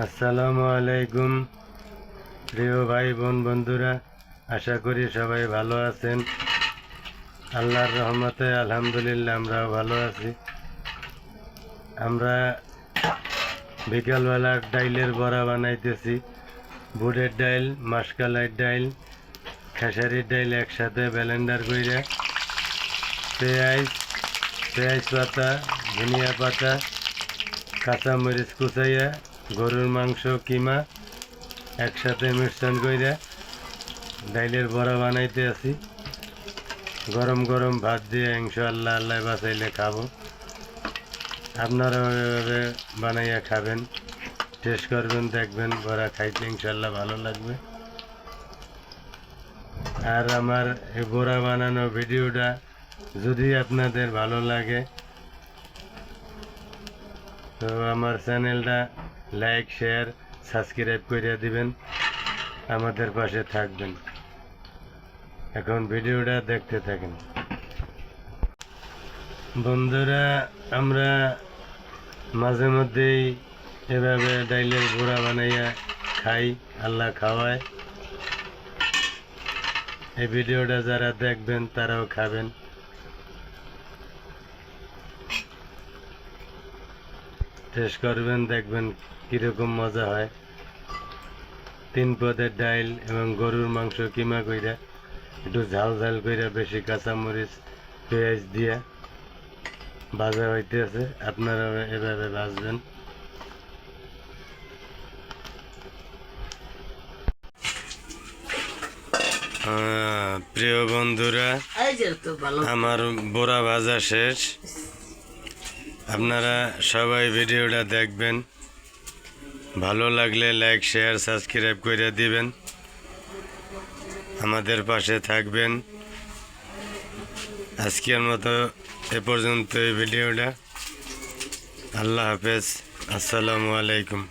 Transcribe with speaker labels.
Speaker 1: আসসালামু আলাইকুম প্রিয় ভাই বোন বন্ধুরা, আশা করি সবাই ভালো আছেন। আল্লাহর রহমতে আলহামদুলিল্লাহ আমরাও ভালো আছি। আমরা বিকালবেলা ডাইলের বড়া বানাইতেছি। বুটের ডাইল, মাসকালাই ডাইল, খেসারির ডাইল একসাথে ব্লেন্ডার কইরা পেঁয়াজ পাতা, ধনিয়া পাতা, কাঁচামরিচ কুচাইয়া, গরুর মাংস কিমা একসাথে মিশ্রণ কইরা ডাইলের বড়া বানাইতে আছি। গরম গরম ভাত দিয়ে ইনশাআল্লাহ আল্লাহ বাঁচাইলে খাবো। আপনারা ওইভাবে বানাইয়া খাবেন, টেস্ট করবেন, দেখবেন বড়া খাইতে ইনশাআল্লাহ ভালো লাগবে। আর আমার এই বড়া বানানো ভিডিওটা যদি আপনাদের ভালো লাগে তো আমার চ্যানেলটা লাইক, শেয়ার, সাবস্ক্রাইব করে দিবেন, আমাদের পাশে থাকবেন। এখন ভিডিওটা দেখতে থাকেন। বন্ধুরা, আমরা মাঝে মধ্যেই এভাবে ডাইলের বড়া বানাইয়া খাই, আল্লাহ খাওয়ায়। এই ভিডিওটা যারা দেখবেন তারাও খাবেন। টেস্ট করবেন, দেখবেন কীরকম মজা হয়। 3 পদের ডাইল এবং গরুর মাংস কিমা কইরা একটু ঝাল ঝাল কইরা বেশি কাঁচামরিচ পেঁয়াজ দিয়া ভাজা হইতেছে। আপনারা এভাবে ভাজবেন। প্রিয় বন্ধুরা, আমার বড়া ভাজা শেষ। আপনারা সবাই ভিডিওটা দেখবেন, ভালো লাগলে লাইক, শেয়ার, সাবস্ক্রাইব করে দিবেন, আমাদের পাশে থাকবেন। আজকের মতো এ পর্যন্ত এই ভিডিওটা। আল্লাহ হাফেজ, আসসালামু আলাইকুম।